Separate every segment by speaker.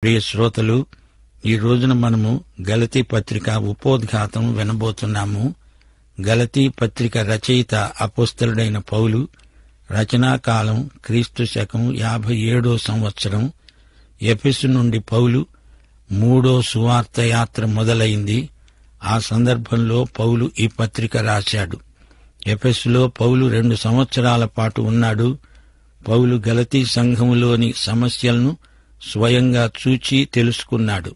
Speaker 1: ప్రియ శ్రోతలు, ఈ రోజున మనము గలతీ పత్రిక ఉపోద్ఘాతం వినబోతున్నాము. గలతీ పత్రిక రచయిత అపోస్తలుడైన పౌలు. రచనాకాలం క్రీస్తు శకం 57వ సంవత్సరం. ఎఫెసు నుండి పౌలు 3వ సువార్త యాత్ర మొదలైంది. ఆ సందర్భంలో పౌలు ఈ పత్రిక రాశాడు. ఎఫెసులో పౌలు 2 సంవత్సరాల పాటు ఉన్నాడు. పౌలు గలతీ సంఘములోని సమస్యలను స్వయంగా చూచి తెలుసుకున్నాడు.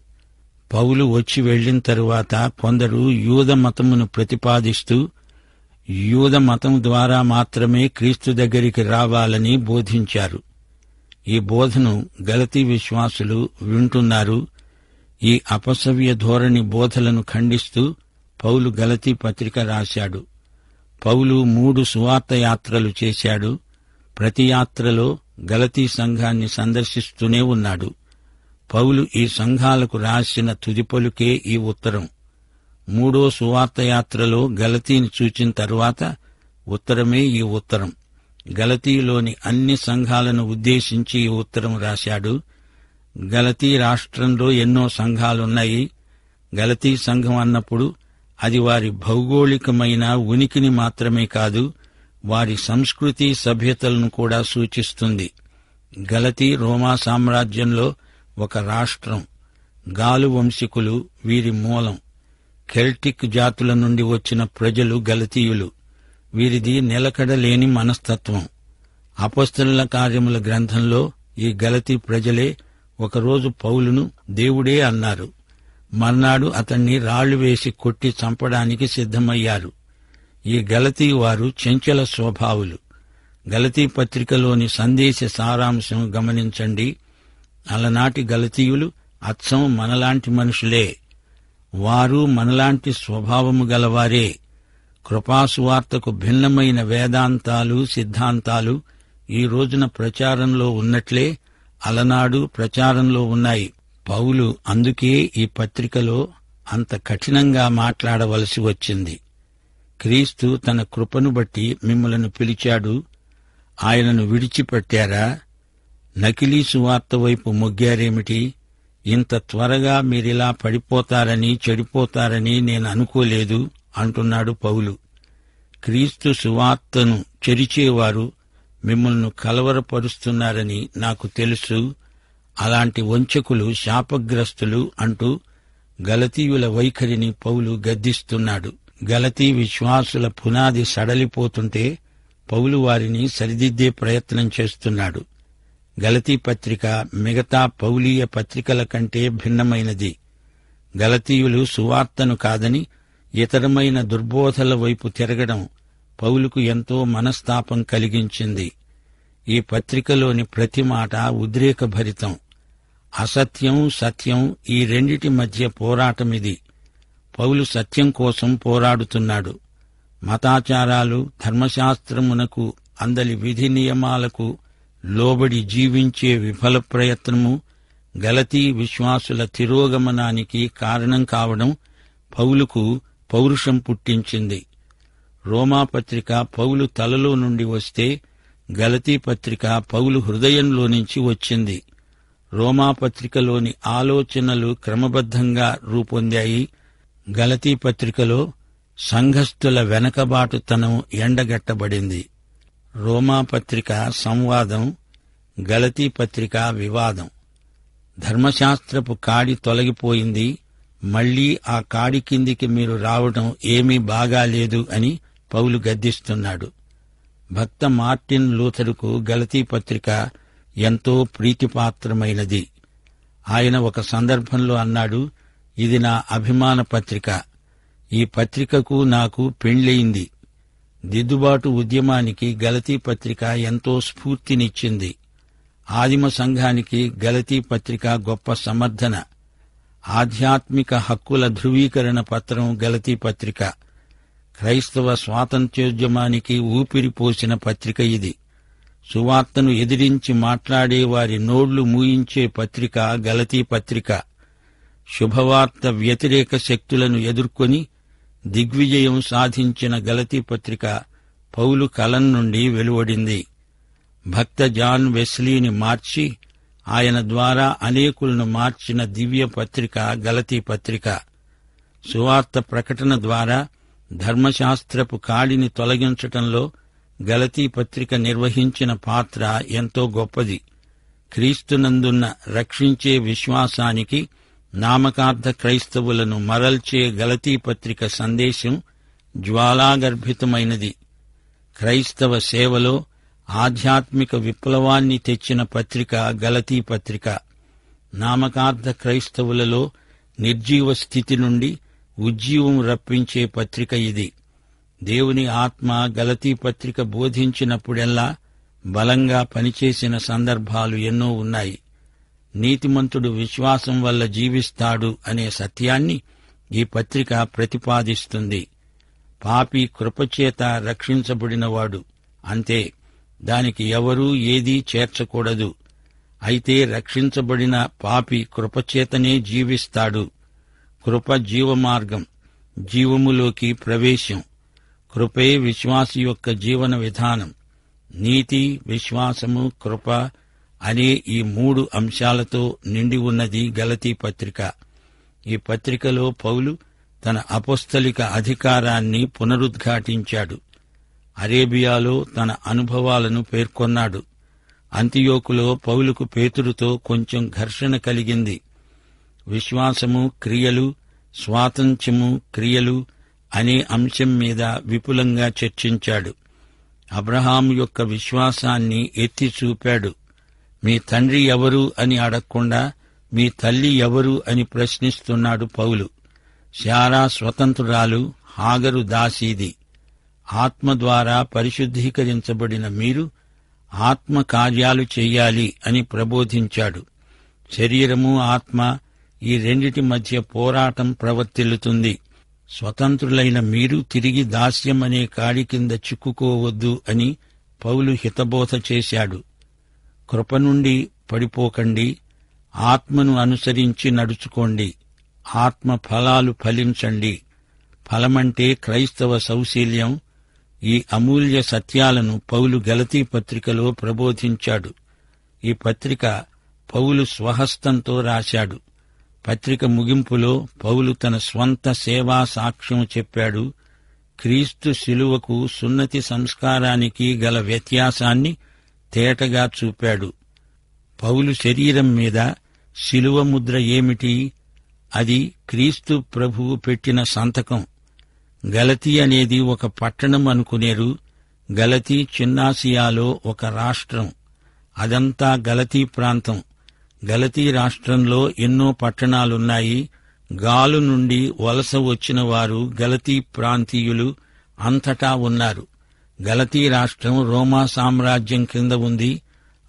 Speaker 1: పౌలు వచ్చి వెళ్లిన తరువాత కొందరు యూద మతమును ప్రతిపాదిస్తూ యూద మతం ద్వారా మాత్రమే క్రీస్తు దగ్గరికి రావాలని బోధించారు. ఈ బోధను గలతీ విశ్వాసులు వింటున్నారు. ఈ అపసవ్య ధోరణి బోధలను ఖండిస్తూ పౌలు గలతీ పత్రిక రాశాడు. పౌలు 3 సువార్త యాత్రలు చేశాడు. ప్రతి యాత్రలో గలతీ సంఘాన్ని సందర్శిస్తూనే ఉన్నాడు. పౌలు ఈ సంఘాలకు రాసిన తుది పలుకే ఈ ఉత్తరం. 3వ సువార్త యాత్రలో గలతీని చూచిన తరువాత ఉత్తరమే ఈ ఉత్తరం. గలతీలోని అన్ని సంఘాలను ఉద్దేశించి ఈ ఉత్తరం రాశాడు. గలతీ రాష్ట్రంలో ఎన్నో సంఘాలున్నాయి. గలతీ సంఘం అన్నప్పుడు అది వారి భౌగోళికమైన ఉనికిని మాత్రమే కాదు, వారి సంస్కృతి సభ్యతలను కూడా సూచిస్తుంది. గలతీ రోమా సామ్రాజ్యంలో ఒక రాష్ట్రం. గాలు వంశీకులు వీరి మూలం. కెల్టిక్ జాతుల నుండి వచ్చిన ప్రజలు గలతీయులు. వీరిది నిలకడలేని మనస్తత్వం. అపొస్తలుల కార్యముల గ్రంథంలో ఈ గలతీ ప్రజలే ఒకరోజు పౌలును దేవుడే అన్నారు. మర్నాడు అతణ్ణి రాళ్లు వేసి కొట్టి చంపడానికి సిద్ధమయ్యారు. ఈ గలతీ వారు చంచల స్వభావులు. గలతీ పత్రికలోని సందేశ సారాంశం గమనించండి. అలనాటి గలతీయులు అచ్చం మనలాంటి మనుషులే. వారు మనలాంటి స్వభావము గలవారే. కృపాసువార్తకు భిన్నమైన వేదాంతాలు, సిద్ధాంతాలు ఈ రోజున ప్రచారంలో ఉన్నట్లే అలనాడు ప్రచారంలో ఉన్నాయి. పౌలు అందుకే ఈ పత్రికలో అంత కఠినంగా మాట్లాడవలసి వచ్చింది. క్రీస్తు తన కృపను బట్టి మిమ్మలను పిలిచాడు. ఆయనను విడిచిపెట్టారా? నకిలీ సువార్త వైపు మొగ్గారేమిటి? ఇంత త్వరగా మీరిలా పడిపోతారని, చెడిపోతారని నేను అనుకోలేదు అంటున్నాడు పౌలు. క్రీస్తు సువార్తను చెరిచేవారు మిమ్మల్ని కలవరపరుస్తున్నారని నాకు తెలుసు. అలాంటి వంచకులు శాపగ్రస్తులు అంటూ గలతీయుల వైఖరిని పౌలు గద్దిస్తున్నాడు. గలతీ విశ్వాసుల పునాది సడలిపోతుంటే పౌలు వారిని సరిదిద్దే ప్రయత్నం చేస్తున్నాడు. గలతీ పత్రిక మిగతా పౌలీయ పత్రికల కంటే భిన్నమైనది. గలతీయులు సువార్తను కాదని ఇతరమైన దుర్బోధల వైపు తిరగడం పౌలుకు ఎంతో మనస్తాపం కలిగించింది. ఈ పత్రికలోని ప్రతి మాట ఉద్రేకభరితం. అసత్యం, సత్యం ఈ రెండిటి మధ్య పోరాటమిది. పౌలు సత్యం కోసం పోరాడుతున్నాడు. మతాచారాలు, ధర్మశాస్త్రమునకు అందలి విధి నియమాలకు లోబడి జీవించే విఫల ప్రయత్నము గలతీ విశ్వాసుల తిరోగమనానికి కారణం కావడం పౌలుకు పౌరుషం పుట్టించింది. రోమాపత్రిక పౌలు తలలో నుండి వస్తే గలతీ పత్రిక పౌలు హృదయంలో నుంచి వచ్చింది. రోమాపత్రికలోని ఆలోచనలు క్రమబద్ధంగా రూపొందాయి. గలతీ పత్రికలో సంఘస్థుల వెనకబాటుతనం ఎండగట్టబడింది. రోమాపత్రిక సంవాదం, గలతీ పత్రిక వివాదం. ధర్మశాస్త్రపు కాడి తొలగిపోయింది. మళ్లీ ఆ కాడి కిందికి మీరు రావడం ఏమీ బాగాలేదు అని పౌలు గద్దిస్తున్నాడు. భక్త మార్టిన్ లూథరుకు గలతీ పత్రిక ఎంతో ప్రీతిపాత్రమైనది. ఆయన ఒక సందర్భంలో అన్నాడు, ఇది నా అభిమాన పత్రిక. ఈ పత్రికకు నాకు పెండ్లయింది. దిద్దుబాటు ఉద్యమానికి గలతీ పత్రిక ఎంతో స్ఫూర్తినిచ్చింది. ఆదిమ సంఘానికి గలతీ పత్రిక గొప్ప సమర్థన. ఆధ్యాత్మిక హక్కుల ధృవీకరణ పత్రం గలతీ పత్రిక. క్రైస్తవ స్వాతంత్ర్యోద్యమానికి ఊపిరిపోసిన పత్రిక ఇది. సువార్తను ఎదిరించి మాట్లాడే వారి నోళ్లు మూయించే పత్రిక గలతీ పత్రిక. శుభవార్త వ్యతిరేక శక్తులను ఎదుర్కొని దిగ్విజయం సాధించిన గలతీ పత్రిక పౌలు కలం నుండి వెలువడింది. భక్త జాన్ వెస్లీని మార్చి ఆయన ద్వారా అనేకులను మార్చిన దివ్య పత్రిక గలతీ పత్రిక. సువార్త ప్రకటన ద్వారా ధర్మశాస్త్రపు కాడిని తొలగించటంలో గలతీ పత్రిక నిర్వహించిన పాత్ర ఎంతో గొప్పది. క్రీస్తునందున్న రక్షించే విశ్వాసానికి నామకార్థ క్రైస్తవులను మరల్చే గలతీ పత్రిక సందేశం జ్వాలాగర్భితమైనది. క్రైస్తవ సేవలో ఆధ్యాత్మిక విప్లవాన్ని తెచ్చిన పత్రిక గలతీ పత్రిక. నామకార్థ క్రైస్తవులలో నిర్జీవ స్థితి నుండి ఉజ్జీవం రప్పించే పత్రిక ఇది. దేవుని ఆత్మ గలతీ పత్రిక బోధించినప్పుడెల్లా బలంగా పనిచేసిన సందర్భాలు ఎన్నో ఉన్నాయి. నీతిమంతుడు విశ్వాసం వల్ల జీవిస్తాడు అనే సత్యాన్ని ఈ పత్రిక ప్రతిపాదిస్తుంది. పాపి కృపచేత రక్షించబడినవాడు, అంతే, దానికి ఎవరూ ఏదీ చేర్చకూడదు. అయితే రక్షించబడిన పాపి కృపచేతనే జీవిస్తాడు. కృప జీవమార్గం, జీవములోకి ప్రవేశం. కృపే విశ్వాసి యొక్క జీవన విధానం. నీతి, విశ్వాసము, కృప అనే ఈ 3 అంశాలతో నిండి ఉన్నది గలతీ పత్రిక. ఈ పత్రికలో పౌలు తన అపోస్తలిక అధికారాన్ని పునరుద్ఘాటించాడు. అరేబియాలో తన అనుభవాలను పేర్కొన్నాడు. అంతియోకులో పౌలుకు పేతురుతో కొంచెం ఘర్షణ కలిగింది. విశ్వాసము, క్రియలు, స్వాతంత్ర్యము, క్రియలు అనే అంశం మీద విపులంగా చర్చించాడు. అబ్రహాము యొక్క విశ్వాసాన్ని ఎత్తి చూపాడు. మీ తండ్రి ఎవరు అని అడగకుండా మీ తల్లి ఎవరు అని ప్రశ్నిస్తున్నాడు పౌలు. శారా స్వతంత్రురాలు, హాగరు దాసీది. ఆత్మ ద్వారా పరిశుద్ధీకరించబడిన మీరు ఆత్మ కార్యాలు చెయ్యాలి అని ప్రబోధించాడు. శరీరము, ఆత్మ ఈ రెండిటి మధ్య పోరాటం ప్రవర్తిల్లుతుంది. స్వతంత్రులైన మీరు తిరిగి దాస్యమనే కాడి కింద చిక్కుకోవద్దు అని పౌలు హితబోధ చేశాడు. కృప నుండి పడిపోకండి, ఆత్మను అనుసరించి నడుచుకోండి, ఆత్మ ఫలాలు ఫలించండి. ఫలమంటే క్రైస్తవ సౌశీల్యం. ఈ అమూల్య సత్యాలను పౌలు గలతీ పత్రికలో ప్రబోధించాడు. ఈ పత్రిక పౌలు స్వహస్తంతో రాశాడు. పత్రిక ముగింపులో పౌలు తన స్వంత సేవా సాక్ష్యం చెప్పాడు. క్రీస్తు శిలువకు సున్నతి సంస్కారానికి గల వ్యత్యాసాన్ని తేటగా చూపాడు. పౌలు శరీరం మీద శిలువ ముద్ర ఏమిటి? అది క్రీస్తు ప్రభువు పెట్టిన సంతకం. గలతీ అనేది ఒక పట్టణం అనుకునేరు. గలతీ చిన్నాసియాలో ఒక రాష్ట్రం. అదంతా గలతీ ప్రాంతం. గలతీ రాష్ట్రంలో ఎన్నో పట్టణాలున్నాయి. గాలు నుండి వలస వచ్చిన వారు గలతీ ప్రాంతీయులు అంతటా ఉన్నారు. గలతీ రాష్ట్రం రోమా సామ్రాజ్యం కింద ఉంది.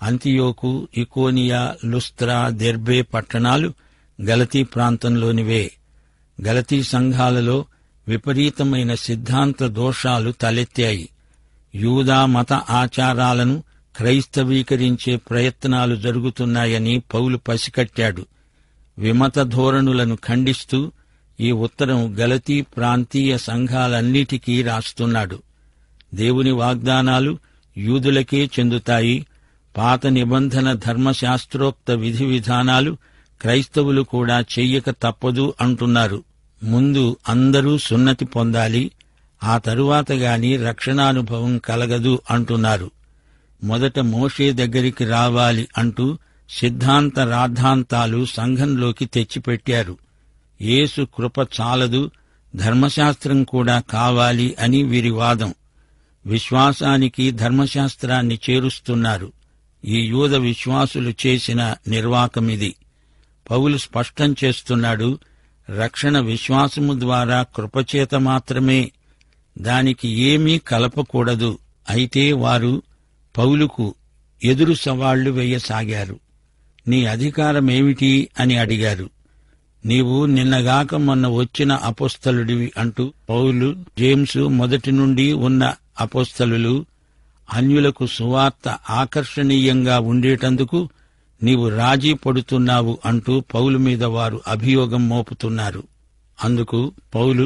Speaker 1: అంతియోకు, ఇకోనియా, లుస్త్రా, దెర్బే పట్టణాలు గలతీ ప్రాంతంలోనివే. గలతీ సంఘాలలో విపరీతమైన సిద్ధాంత దోషాలు తలెత్తాయి. యూదా మత ఆచారాలను క్రైస్తవీకరించే ప్రయత్నాలు జరుగుతున్నాయని పౌలు పసికట్టాడు. విమత ధోరణులను ఖండిస్తూ ఈ ఉత్తరం గలతీ ప్రాంతీయ సంఘాలన్నిటికీ రాస్తున్నాడు. దేవుని వాగ్దానాలు యూదులకే చెందుతాయి. పాత నిబంధన ధర్మశాస్త్రోక్త విధి విధానాలు క్రైస్తవులు కూడా చెయ్యక తప్పదు అంటున్నారు. ముందు అందరూ సున్నతి పొందాలి, ఆ తరువాత గాని రక్షణానుభవం కలగదు అంటున్నారు. మొదట మోషే దగ్గరికి రావాలి అంటూ సిద్ధాంత రాద్ధాంతాలు సంఘంలోకి తెచ్చిపెట్టారు. యేసు కృప చాలదు, ధర్మశాస్త్రం కూడా కావాలి అని వీరి వాదం. విశ్వాసానికి ధర్మశాస్త్రాన్ని చేరుస్తున్నారు. ఈ యూద విశ్వాసులు చేసిన నిర్వాకమిది. పౌలు స్పష్టం చేస్తున్నాడు, రక్షణ విశ్వాసము ద్వారా కృపచేత మాత్రమే, దానికి ఏమీ కలపకూడదు. అయితే వారు పౌలుకు ఎదురు సవాళ్లు వేయసాగారు. నీ అధికారమేమిటి అని అడిగారు. నీవు నిన్నగాక మొన్న వచ్చిన అపోస్తలుడివి అంటూ పౌలు, జేమ్సు మొదటి నుండి ఉన్న అపోస్తలులు, అన్యులకు సువార్త ఆకర్షణీయంగా ఉండేటందుకు నీవు రాజీ పడుతున్నావు అంటూ పౌలు మీద వారు అభియోగం మోపుతున్నారు. అందుకు పౌలు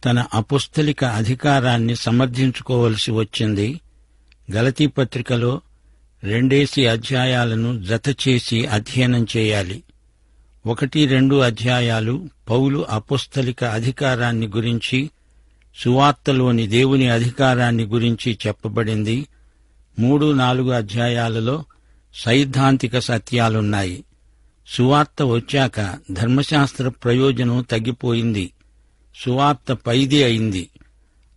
Speaker 1: తన అపోస్తలిక అధికారాన్ని సమర్థించుకోవలసి వచ్చింది. గలతీ పత్రికలో 2 అధ్యాయాలను జతచేసి అధ్యయనం చేయాలి. 1-2 అధ్యాయాలు పౌలు అపోస్తలిక అధికారాన్ని గురించి, సువార్తలోని దేవుని అధికారాన్ని గురించి చెప్పబడింది. 3-4 అధ్యాయాలలో సైద్ధాంతిక సత్యాలున్నాయి. సువార్త వచ్చాక ధర్మశాస్త్ర ప్రయోజనం తగ్గిపోయింది. సువార్త పైది అయింది.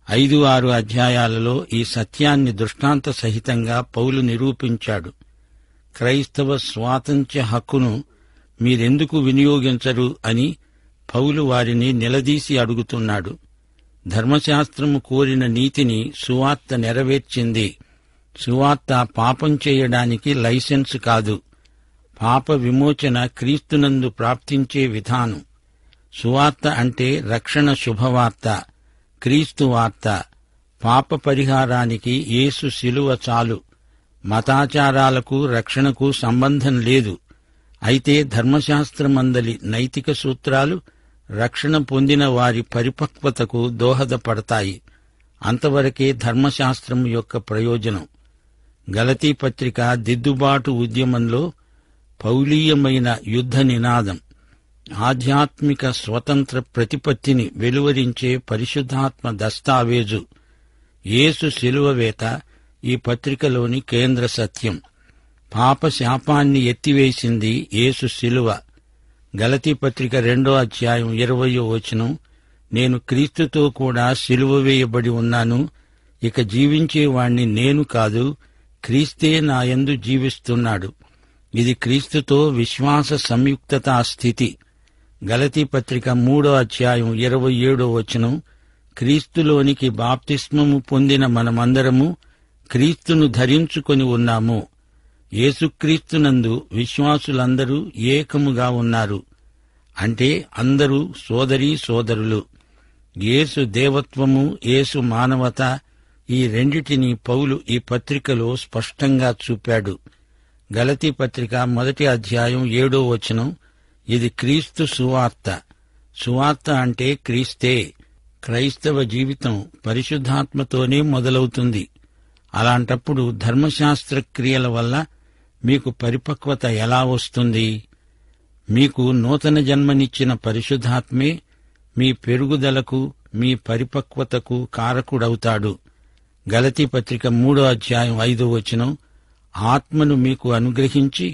Speaker 1: 5-6 అధ్యాయాలలో ఈ సత్యాన్ని దృష్టాంత సహితంగా పౌలు నిరూపించాడు. క్రైస్తవ స్వాతంత్ర్య హక్కును మీరెందుకు వినియోగించరు అని పౌలు వారిని నిలదీసి అడుగుతున్నాడు. ధర్మశాస్త్రము కోరిన నీతిని సువార్త నెరవేర్చింది. సువార్త పాపం చేయడానికి లైసెన్స్ కాదు. పాప విమోచన క్రీస్తునందు ప్రాప్తించే విధానం. సువార్త అంటే రక్షణ శుభవార్త, క్రీస్తు వార్త. పాప పరిహారానికి యేసు శిలువ చాలు. మతాచారాలకు రక్షణకు సంబంధం లేదు. అయితే ధర్మశాస్త్రమందలి నైతిక సూత్రాలు రక్షణ పొందిన వారి పరిపక్వతకు దోహదపడతాయి. అంతవరకే ధర్మశాస్త్రం యొక్క ప్రయోజనం. గలతీ పత్రిక దిద్దుబాటు ఉద్యమంలో పౌలీయమైన యుద్ధ నినాదం. ఆధ్యాత్మిక స్వతంత్ర ప్రతిపత్తిని వెలువరించే పరిశుద్ధాత్మ దస్తావేజు. యేసు శిలువవేత ఈ పత్రికలోని కేంద్ర సత్యం. పాప శాపాన్ని ఎత్తివేసింది యేసు శిలువ. గలతీ పత్రిక 2వ అధ్యాయం 20వ వచనం, నేను క్రీస్తుతో కూడా శిలువ వేయబడి ఉన్నాను. ఇక జీవించేవాణ్ణి నేను కాదు, క్రీస్తే నాయందు జీవిస్తున్నాడు. ఇది క్రీస్తుతో విశ్వాస సంయుక్తతా స్థితి. గలతీ పత్రిక 3వ అధ్యాయం 27వ వచనం, క్రీస్తులోనికి బాప్తిస్మము పొందిన మనమందరము క్రీస్తును ధరించుకొని ఉన్నాము. యేసుక్రీస్తునందు విశ్వాసులందరూ ఏకముగా ఉన్నారు. అంటే అందరూ సోదరీ సోదరులు. యేసు దేవత్వము, యేసు మానవత, ఈ రెండిటిని పౌలు ఈ పత్రికలో స్పష్టంగా చూపాడు. గలతీ పత్రిక 1వ అధ్యాయం 7వ వచనం, ఇది క్రీస్తు సువార్త. సువార్త అంటే క్రీస్తే. క్రైస్తవ జీవితం పరిశుద్ధాత్మతోనే మొదలవుతుంది. అలాంటప్పుడు ధర్మశాస్త్ర క్రియల వల్ల మీకు పరిపక్వత ఎలా వస్తుంది? మీకు నూతన జన్మనిచ్చిన పరిశుద్ధాత్మే మీ పెరుగుదలకు, మీ పరిపక్వతకు కారకుడవుతాడు. గలతీ పత్రిక 3వ అధ్యాయం 5వ వచనం, ఆత్మను మీకు అనుగ్రహించి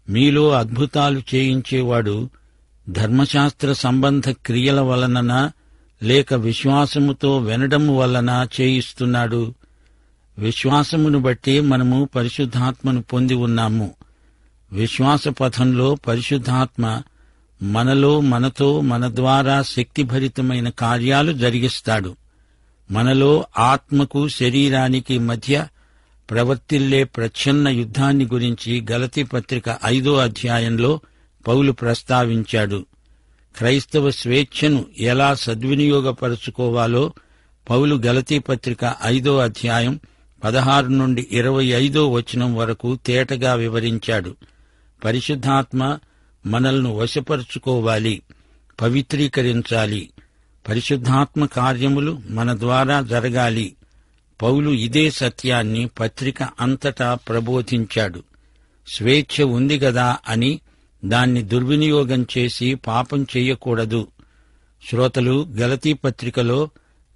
Speaker 1: మీలో అద్భుతాలు చేయించేవాడు ధర్మశాస్త్ర సంబంధ క్రియల వలననా లేక విశ్వాసముతో వినడము వలన చేయిస్తున్నాడు? విశ్వాసమును బట్టి మనము పరిశుద్ధాత్మను పొంది ఉన్నాము. విశ్వాస పథంలో పరిశుద్ధాత్మ మనలో, మనతో, మన ద్వారా శక్తిభరితమైన కార్యాలు జరిగిస్తాడు. మనలో ఆత్మకు, శరీరానికి మధ్య ప్రవర్తిల్లే ప్రచ్ఛన్న యుద్ధాన్ని గురించి గలతీ పత్రిక 5వ అధ్యాయంలో పౌలు ప్రస్తావించాడు. క్రైస్తవ స్వేచ్ఛను ఎలా సద్వినియోగపరుచుకోవాలో పౌలు గలతీ పత్రిక 5వ అధ్యాయం 16 నుండి 25వ వచనం వరకు తేటగా వివరించాడు. పరిశుద్ధాత్మ మనల్ని వశపరుచుకోవాలి, పవిత్రీకరించాలి. పరిశుద్ధాత్మ కార్యములు మన ద్వారా జరగాలి. పౌలు ఇదే సత్యాన్ని పత్రిక అంతటా ప్రబోధించాడు. స్వేచ్ఛ ఉంది గదా అని దాన్ని దుర్వినియోగం చేసి పాపం చెయ్యకూడదు. శ్రోతలు, గలతీ పత్రికలో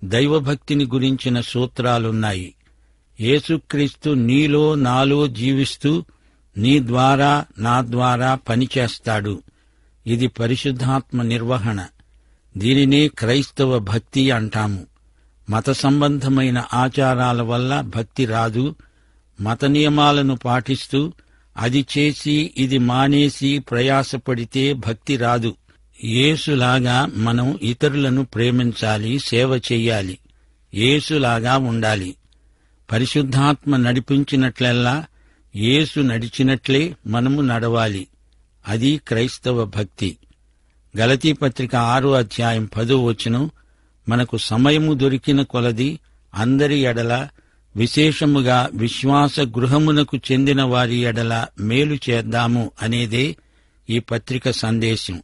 Speaker 1: దైవభక్తిని గురించిన సూత్రాలున్నాయి. యేసుక్రీస్తు నీలో, నాలో జీవిస్తూ నీ ద్వారా, నా ద్వారా పనిచేస్తాడు. ఇది పరిశుద్ధాత్మ నిర్వహణ. దీనినే క్రైస్తవ భక్తి అంటాము. మత సంబంధమైన ఆచారాల వల్ల భక్తి రాదు. మత నియమాలను పాటిస్తూ అది చేసి ఇది మానేసి ప్రయాసపడితే భక్తి రాదు. యేసులాగా మనం ఇతరులను ప్రేమించాలి, సేవ చెయ్యాలి. యేసులాగా ఉండాలి. పరిశుద్ధాత్మ నడిపించినట్లెల్లా యేసు నడిచినట్లే మనము నడవాలి. అది క్రైస్తవ భక్తి. గలతీ పత్రిక 6వ అధ్యాయం 10వ వచనం, మనకు సమయము దొరికిన కొలది అందరి ఎడల, విశేషముగా విశ్వాస గృహమునకు చెందిన వారి ఎడల మేలు చేద్దాము అనేదే ఈ పత్రిక సందేశం.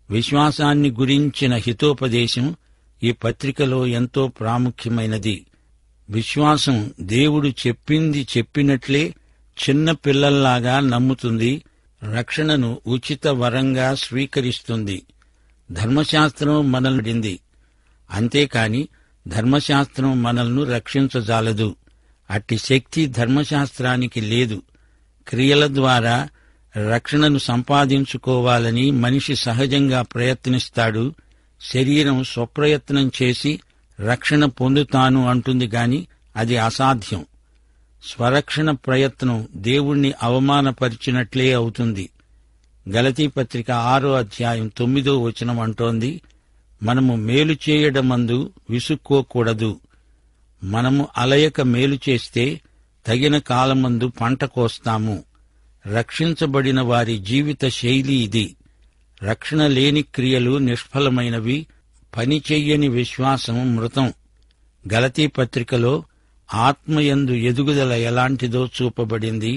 Speaker 1: విశ్వాసాన్ని గురించిన హితోపదేశం ఈ పత్రికలో ఎంతో ప్రాముఖ్యమైనది. విశ్వాసం దేవుడు చెప్పింది చెప్పినట్లే చిన్న పిల్లల్లాగా నమ్ముతుంది, రక్షణను ఉచిత వరంగా స్వీకరిస్తుంది. ధర్మశాస్త్రం మనల్ని అంతేకాని ధర్మశాస్త్రం మనల్ని రక్షించజాలదు. అట్టి శక్తి ధర్మశాస్త్రానికి లేదు. క్రియల ద్వారా రక్షణను సంపాదించుకోవాలని మనిషి సహజంగా ప్రయత్నిస్తాడు. శరీరం స్వప్రయత్నం చేసి రక్షణ పొందుతాను అంటుంది గాని అది అసాధ్యం. స్వరక్షణ ప్రయత్నం దేవుణ్ణి అవమానపరిచినట్లే అవుతుంది. గలతీ పత్రిక 6వ అధ్యాయం 9వ వచనం అంటోంది, మనము మేలు చేయడమందు విసుక్కోకూడదు. మనము అలయక మేలు చేస్తే తగిన కాలమందు పంట కోస్తాము. రక్షించబడిన వారి జీవిత శైలి ఇది. రక్షణ లేని క్రియలు నిష్ఫలమైనవి, పని చెయ్యని విశ్వాసం మృతం. గలతీ పత్రికలో ఆత్మయందు ఎదుగుదల ఎలాంటిదో చూపబడింది.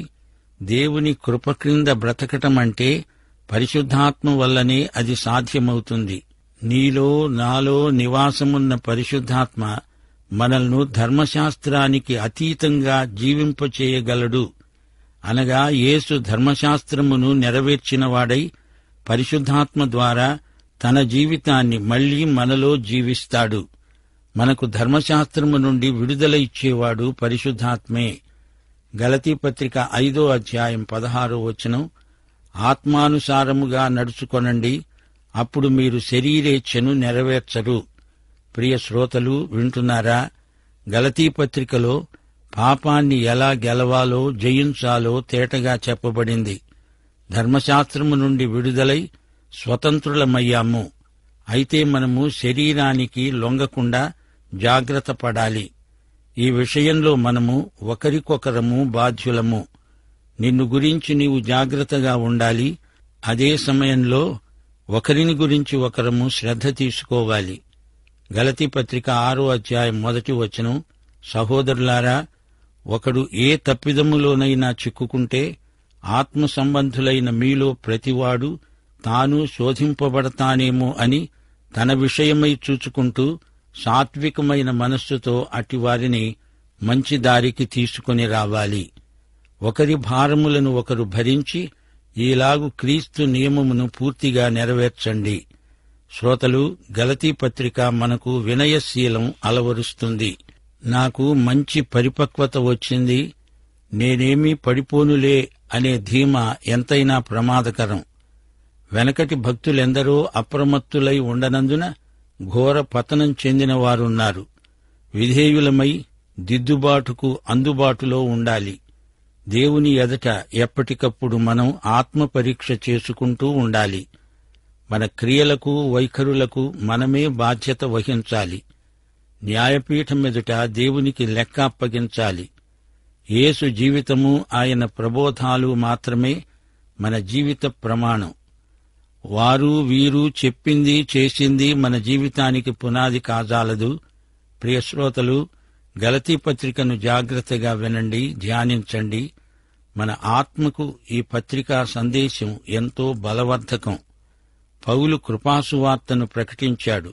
Speaker 1: దేవుని కృప క్రింద బ్రతకటమంటే పరిశుద్ధాత్మ వల్లనే అది సాధ్యమవుతుంది. నీలో నాలో నివాసమున్న పరిశుద్ధాత్మ మనల్ని ధర్మశాస్త్రానికి అతీతంగా జీవింపచేయగలడు. అనగా యేసు ధర్మశాస్త్రమును నెరవేర్చినవాడై పరిశుద్ధాత్మ ద్వారా తన జీవితాన్ని మళ్లీ మనలో జీవిస్తాడు. మనకు ధర్మశాస్త్రము నుండి విడుదల ఇచ్చేవాడు పరిశుద్ధాత్మే. గలతీ పత్రిక 5వ అధ్యాయం 16వ వచనం, ఆత్మానుసారముగా నడుచుకొనండి, అప్పుడు మీరు శరీరేచ్ఛను నెరవేర్చరు. ప్రియ శ్రోతలు వింటున్నారా? గలతీ పత్రికలో పాపాన్ని ఎలా గెలవాలో, జయించాలో తేటగా చెప్పబడింది. ధర్మశాస్త్రము నుండి విడుదలై స్వతంత్రులమయ్యాము. అయితే మనము శరీరానికి లొంగకుండా జాగ్రత్త పడాలి. ఈ విషయంలో మనము ఒకరికొకరము బాధ్యులము. నిన్ను గురించి నీవు జాగ్రత్తగా ఉండాలి. అదే సమయంలో ఒకరిని గురించి ఒకరము శ్రద్ధ తీసుకోవాలి. గలతీ పత్రిక 6వ అధ్యాయం 1వ వచనం, సహోదరులారా, ఒకడు ఏ తప్పిదములోనైనా చిక్కుకుంటే ఆత్మ సంబంధులైన మీలో ప్రతివాడు తాను శోధింపబడతానేమో అని తన విషయమై చూచుకుంటూ సాత్వికమైన మనస్సుతో అటివారిని మంచి దారికి తీసుకుని రావాలి. ఒకరి భారములను ఒకరు భరించి ఈలాగు క్రీస్తు నియమమును పూర్తిగా నెరవేర్చండి. శ్రోతలు, గలతీ పత్రిక మనకు వినయశీలం అలవరుస్తుంది. నాకు మంచి పరిపక్వత వచ్చింది, నేనేమీ పడిపోనులే అనే ధీమా ఎంతైనా ప్రమాదకరం. వెనకటి భక్తులెందరో అప్రమత్తులై ఉండనందున ఘోర పతనం చెందినవారున్నారు. విధేయులమై దిద్దుబాటుకు అందుబాటులో ఉండాలి. దేవుని ఎదుట ఎప్పటికప్పుడు మనం ఆత్మ పరీక్ష చేసుకుంటూ ఉండాలి. మన క్రియలకు, వైఖరులకు మనమే బాధ్యత వహించాలి. న్యాయపీఠం ఎదుట దేవునికి లెక్క అప్పగించాలి. యేసు జీవితము, ఆయన ప్రబోధాలు మాత్రమే మన జీవిత ప్రమాణం. వారు వీరు చెప్పింది చేసింది మన జీవితానికి పునాది కాజాలదు. ప్రియశ్రోతలు, గలతీ పత్రికను జాగ్రత్తగా వినండి, ధ్యానించండి. మన ఆత్మకు ఈ పత్రికా సందేశం ఎంతో బలవర్ధకం. పౌలు కృపాసువార్తను ప్రకటించాడు.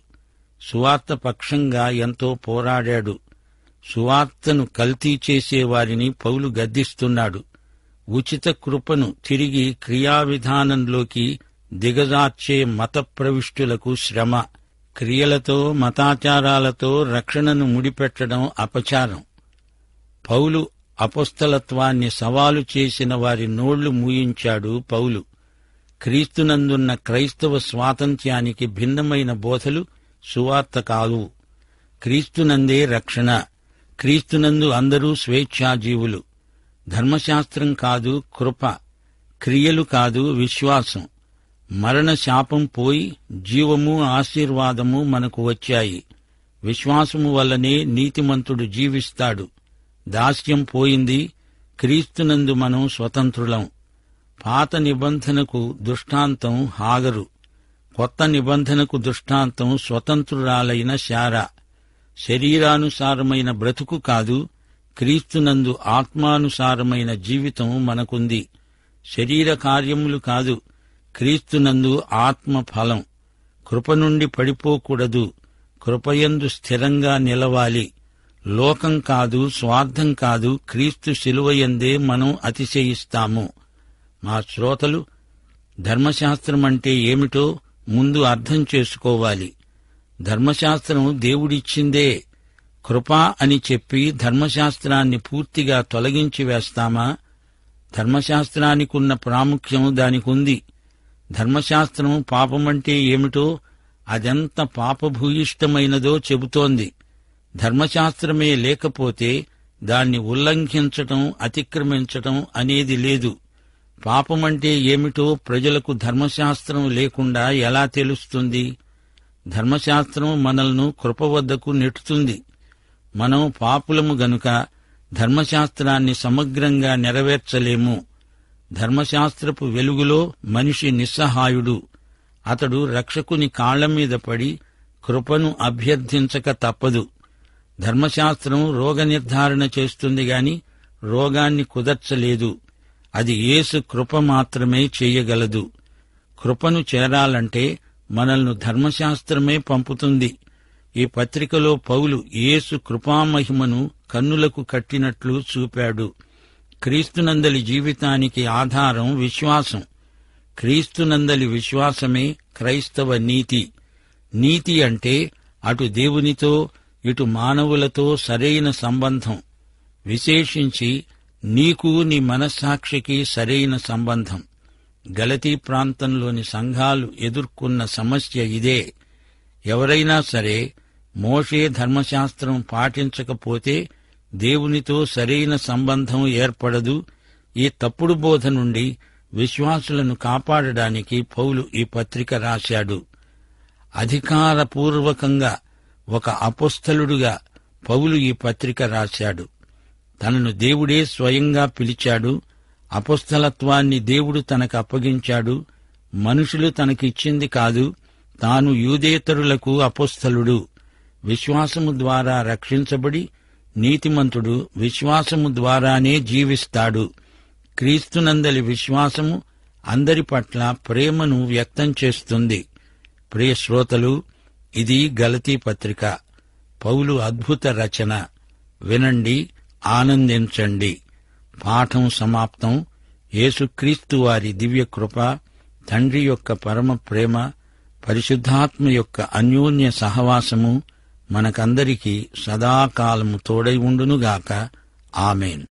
Speaker 1: సువార్త పక్షంగా ఎంతో పోరాడాడు. సువార్తను కల్తీ చేసేవారిని పౌలు గద్దిస్తున్నాడు. ఉచిత కృపను తిరిగి క్రియావిధానంలోకి దిగజార్చే మత ప్రవిష్టులకు శ్రమ. క్రియలతో, మతాచారాలతో రక్షణను ముడిపెట్టడం అపచారం. పౌలు అపొస్తలత్వాన్ని సవాలు చేసిన వారి నోళ్లు మూయించాడు పౌలు. క్రీస్తునందున్న క్రైస్తవ స్వాతంత్ర్యానికి భిన్నమైన బోధలు సువార్త కావు. క్రీస్తునందే రక్షణ. క్రీస్తునందు అందరూ స్వేచ్ఛాజీవులు. ధర్మశాస్త్రం కాదు, కృప. క్రియలు కాదు, విశ్వాసం. మరణ శాపం పోయి జీవము, ఆశీర్వాదము మనకు వచ్చాయి. విశ్వాసము వల్లనే నీతిమంతుడు జీవిస్తాడు. దాస్యం పోయింది. క్రీస్తునందు మనం స్వతంత్రులం. పాత నిబంధనకు దృష్టాంతం హాగరు. కొత్త నిబంధనకు దృష్టాంతం స్వతంత్రురాలైన శారా. శరీరానుసారమైన బ్రతుకు కాదు, క్రీస్తునందు ఆత్మానుసారమైన జీవితం మనకుంది. శరీర కార్యములు కాదు, క్రీస్తునందు ఆత్మ ఫలం. కృప నుండి పడిపోకూడదు, కృపయందు స్థిరంగా నిలవాలి. లోకం కాదు, స్వార్థం కాదు, క్రీస్తు శిలువయందే మనం అతిశయిస్తాము. మా శ్రోతలు ధర్మశాస్త్రం అంటే ఏమిటో ముందు అర్థం చేసుకోవాలి. ధర్మశాస్త్రం దేవుడిచ్చిందే. కృపా అని చెప్పి ధర్మశాస్త్రాన్ని పూర్తిగా తొలగించి వేస్తామా? ధర్మశాస్త్రానికున్న ప్రాముఖ్యం దానికుంది. ధర్మశాస్త్రం పాపమంటే ఏమిటో, అదెంత పాపభూయిష్టమైనదో చెబుతోంది. ధర్మశాస్త్రమే లేకపోతే దాన్ని ఉల్లంఘించటం, అతిక్రమించటం అనేది లేదు. పాపమంటే ఏమిటో ప్రజలకు ధర్మశాస్త్రం లేకుండా ఎలా తెలుస్తుంది? ధర్మశాస్త్రం మనల్ని కృప వద్దకు నెట్టుతుంది. మనం పాపులము గనుక ధర్మశాస్త్రాన్ని సమగ్రంగా నెరవేర్చలేము. ధర్మశాస్త్రపు వెలుగులో మనిషి నిస్సహాయుడు. అతడు రక్షకుని కాళ్లమీద పడి కృపను అభ్యర్థించక తప్పదు. ధర్మశాస్త్రం రోగ నిర్ధారణ చేస్తుంది గాని రోగాన్ని కుదర్చలేదు. అది యేసు కృప మాత్రమే చేయగలదు. కృపను చేరాలంటే మనల్ని ధర్మశాస్త్రమే పంపుతుంది. ఈ పత్రికలో పౌలు యేసు కృపామహిమను కన్నులకు కట్టినట్లు చూపాడు. క్రీస్తునందలి జీవితానికి ఆధారం విశ్వాసం. క్రీస్తునందలి విశ్వాసమే క్రైస్తవ నీతి. నీతి అంటే అటు దేవునితో ఇటు మానవులతో సరైన సంబంధం. విశేషించి నీకు నీ మనస్సాక్షికి సరైన సంబంధం. గలతీ ప్రాంతంలోని సంఘాలు ఎదుర్కొన్న సమస్య ఇదే. ఎవరైనా సరే మోషే ధర్మశాస్త్రం పాటించకపోతే దేవునితో సరైన సంబంధం ఏర్పడదు. ఈ తప్పుడు బోధ నుండి విశ్వాసులను కాపాడడానికి పౌలు ఈ పత్రిక రాశాడు. అధికారపూర్వకంగా ఒక అపోస్తలుడుగా పౌలు ఈ పత్రిక రాశాడు. తనను దేవుడే స్వయంగా పిలిచాడు. అపోస్తలత్వాన్ని దేవుడు తనకు అప్పగించాడు. మనుషులు తనకిచ్చింది కాదు. తాను యూదేతరులకు అపోస్తలుడు. విశ్వాసము ద్వారా రక్షించబడి నీతిమంతుడు విశ్వాసము ద్వారానే జీవిస్తాడు. క్రీస్తునందలి విశ్వాసము అందరి పట్ల ప్రేమను వ్యక్తం చేస్తుంది. ప్రియ శ్రోతలు, ఇది గలతీ పత్రిక. పౌలు అద్భుత రచన. వినండి, ఆనందించండి. పాఠం సమాప్తం. యేసుక్రీస్తు వారి దివ్యకృప, తండ్రి యొక్క పరమ ప్రేమ, పరిశుద్ధాత్మ యొక్క అన్యోన్య సహవాసము మనకందరికీ సదాకాలము తోడై ఉండునుగాక. ఆమేన్.